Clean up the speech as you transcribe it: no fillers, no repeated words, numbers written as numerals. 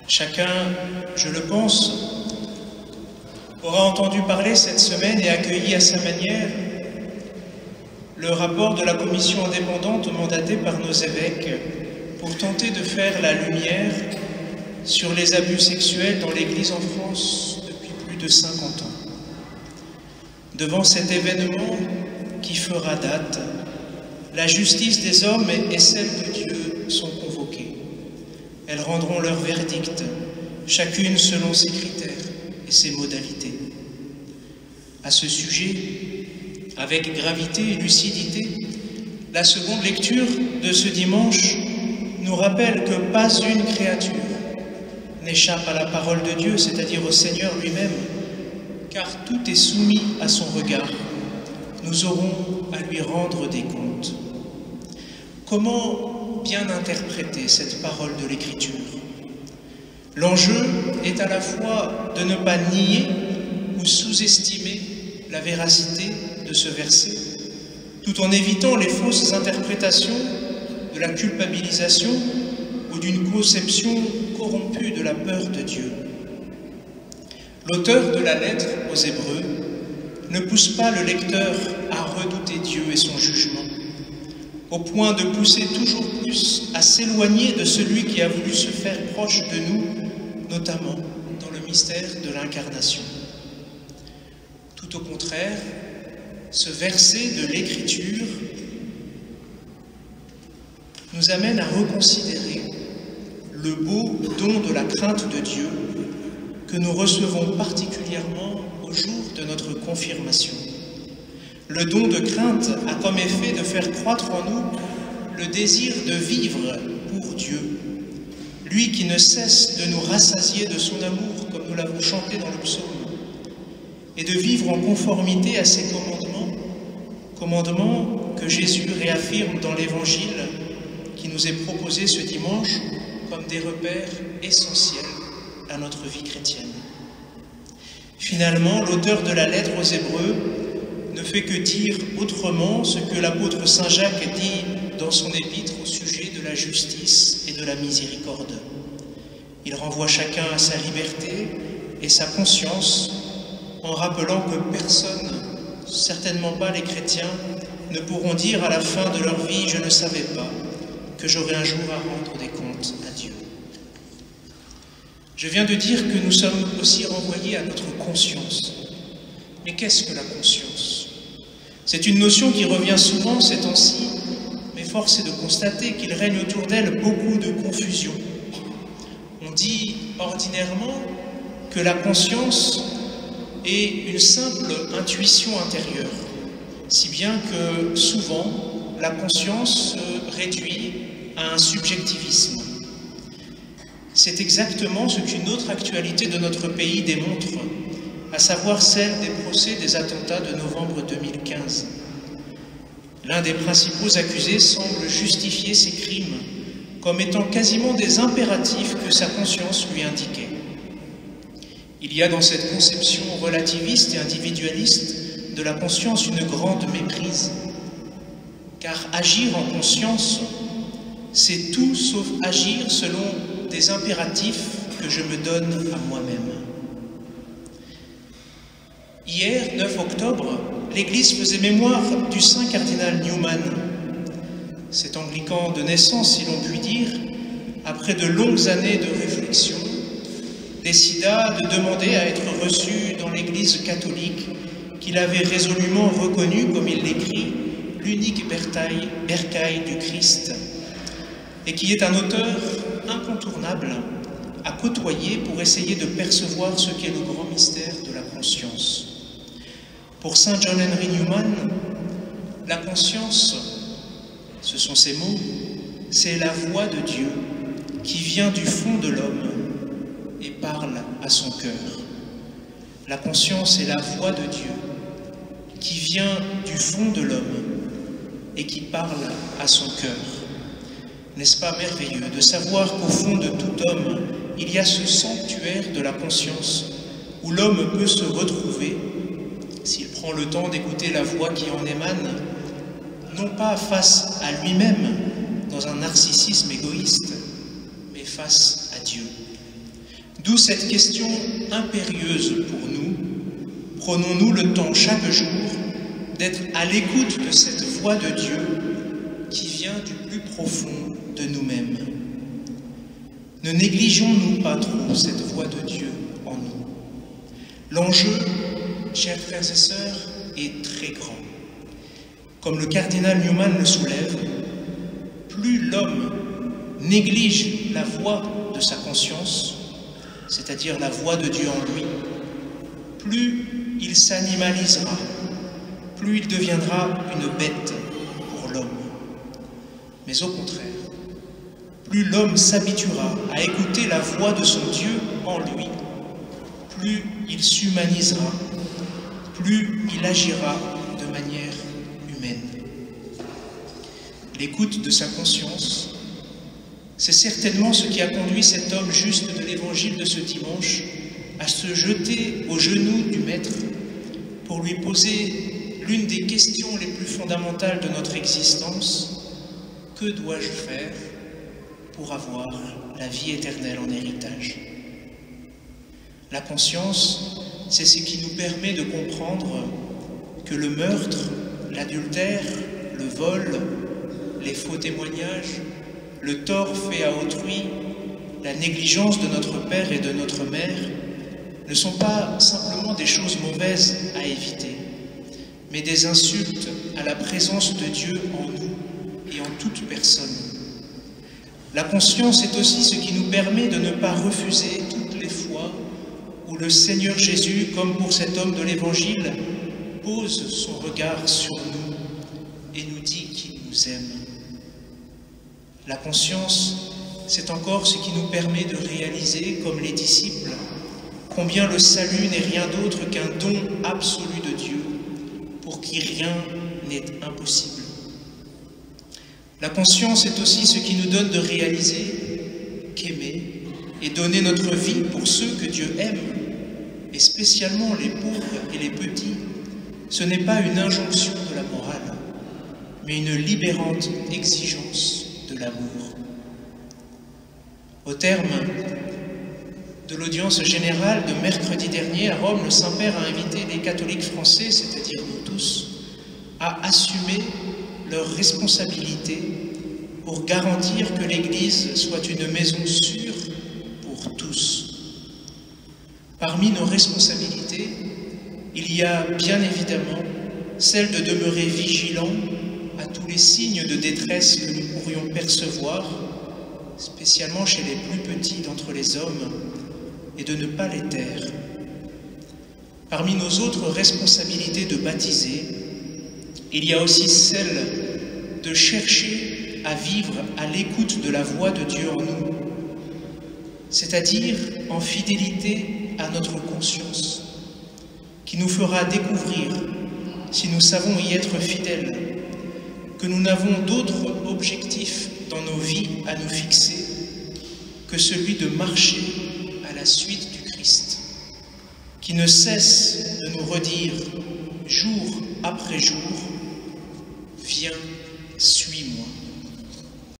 Chacun, je le pense, aura entendu parler cette semaine et accueilli à sa manière le rapport de la commission indépendante mandatée par nos évêques pour tenter de faire la lumière sur les abus sexuels dans l'Église en France depuis plus de 50 ans. Devant cet événement qui fera date, la justice des hommes et celle de Dieu sont convoquées. Elles rendront leur verdict, chacune selon ses critères et ses modalités. À ce sujet, avec gravité et lucidité, la seconde lecture de ce dimanche nous rappelle que pas une créature n'échappe à la parole de Dieu, c'est-à-dire au Seigneur lui-même, car tout est soumis à son regard. Nous aurons à lui rendre des comptes. Comment bien interpréter cette parole de l'Écriture? L'enjeu est à la fois de ne pas nier ou sous-estimer la véracité de ce verset, tout en évitant les fausses interprétations de la culpabilisation ou d'une conception corrompue de la peur de Dieu. L'auteur de la lettre aux Hébreux ne pousse pas le lecteur à redouter Dieu et son jugement, au point de pousser toujours plus à s'éloigner de celui qui a voulu se faire proche de nous, notamment dans le mystère de l'incarnation. Tout au contraire, ce verset de l'Écriture nous amène à reconsidérer le beau don de la crainte de Dieu que nous recevons particulièrement au jour de notre confirmation. Le don de crainte a comme effet de faire croître en nous le désir de vivre pour Dieu, lui qui ne cesse de nous rassasier de son amour, comme nous l'avons chanté dans le psaume, et de vivre en conformité à ses commandements que Jésus réaffirme dans l'Évangile qui nous est proposé ce dimanche comme des repères essentiels à notre vie chrétienne. Finalement, l'auteur de la lettre aux Hébreux ne fait que dire autrement ce que l'apôtre Saint Jacques dit dans son épître au sujet de la justice et de la miséricorde. Il renvoie chacun à sa liberté et sa conscience en rappelant que personne, certainement pas les chrétiens, ne pourront dire à la fin de leur vie « Je ne savais pas que j'aurais un jour à rendre des comptes à Dieu ». Je viens de dire que nous sommes aussi renvoyés à notre conscience. Mais qu'est-ce que la conscience? C'est une notion qui revient souvent ces temps-ci, mais force est de constater qu'il règne autour d'elle beaucoup de confusion. On dit ordinairement que la conscience est une simple intuition intérieure, si bien que souvent la conscience se réduit à un subjectivisme. C'est exactement ce qu'une autre actualité de notre pays démontre, à savoir celle des procès des attentats de novembre 2015. L'un des principaux accusés semble justifier ces crimes comme étant quasiment des impératifs que sa conscience lui indiquait. Il y a dans cette conception relativiste et individualiste de la conscience une grande méprise, car agir en conscience, c'est tout sauf agir selon des impératifs que je me donne à moi-même. Hier, 9 octobre, l'Église faisait mémoire du saint cardinal Newman. Cet anglican de naissance, si l'on peut dire, après de longues années de réflexion, décida de demander à être reçu dans l'Église catholique qu'il avait résolument reconnue, comme il l'écrit, l'unique bercail du Christ, et qui est un auteur incontournable à côtoyer pour essayer de percevoir ce qu'est le grand mystère de la conscience. Pour saint John Henry Newman, la conscience, ce sont ces mots, c'est la voix de Dieu qui vient du fond de l'homme et parle à son cœur. La conscience est la voix de Dieu qui vient du fond de l'homme et qui parle à son cœur. N'est-ce pas merveilleux de savoir qu'au fond de tout homme, il y a ce sanctuaire de la conscience où l'homme peut se retrouver, s'il prend le temps d'écouter la voix qui en émane, non pas face à lui-même, dans un narcissisme égoïste, mais face à Dieu. D'où cette question impérieuse pour nous. Prenons-nous le temps chaque jour d'être à l'écoute de cette voix de Dieu qui vient du plus profond de nous-mêmes. Ne négligeons-nous pas trop cette voix de Dieu en nous. L'enjeu, chers frères et sœurs, est très grand. Comme le cardinal Newman le soulève, plus l'homme néglige la voix de sa conscience, c'est-à-dire la voix de Dieu en lui, plus il s'animalisera, plus il deviendra une bête pour l'homme. Mais au contraire, plus l'homme s'habituera à écouter la voix de son Dieu en lui, plus il s'humanisera, plus il agira de manière humaine. L'écoute de sa conscience, c'est certainement ce qui a conduit cet homme juste de l'évangile de ce dimanche à se jeter aux genoux du Maître pour lui poser l'une des questions les plus fondamentales de notre existence: que dois-je faire pour avoir la vie éternelle en héritage? La conscience, c'est ce qui nous permet de comprendre que le meurtre, l'adultère, le vol, les faux témoignages, le tort fait à autrui, la négligence de notre père et de notre mère ne sont pas simplement des choses mauvaises à éviter, mais des insultes à la présence de Dieu en nous et en toute personne. La conscience est aussi ce qui nous permet de ne pas refuser toutes les fois où le Seigneur Jésus, comme pour cet homme de l'Évangile, pose son regard sur nous et nous dit qu'il nous aime. La conscience, c'est encore ce qui nous permet de réaliser, comme les disciples, combien le salut n'est rien d'autre qu'un don absolu de Dieu, pour qui rien n'est impossible. La conscience est aussi ce qui nous donne de réaliser qu'aimer et donner notre vie pour ceux que Dieu aime, et spécialement les pauvres et les petits, ce n'est pas une injonction de la morale, mais une libérante exigence de l'amour. Au terme de l'audience générale de mercredi dernier à Rome, le Saint-Père a invité les catholiques français, c'est-à-dire nous tous, à assumer leurs responsabilités pour garantir que l'Église soit une maison sûre pour tous. Parmi nos responsabilités, il y a bien évidemment celle de demeurer vigilants à tous les signes de détresse que nous pourrions percevoir, spécialement chez les plus petits d'entre les hommes, et de ne pas les taire. Parmi nos autres responsabilités de baptisés, il y a aussi celle de chercher à vivre à l'écoute de la voix de Dieu en nous, c'est-à-dire en fidélité à notre conscience, qui nous fera découvrir, si nous savons y être fidèles, que nous n'avons d'autre objectif dans nos vies à nous fixer que celui de marcher à la suite du Christ, qui ne cesse de nous redire jour après jour: viens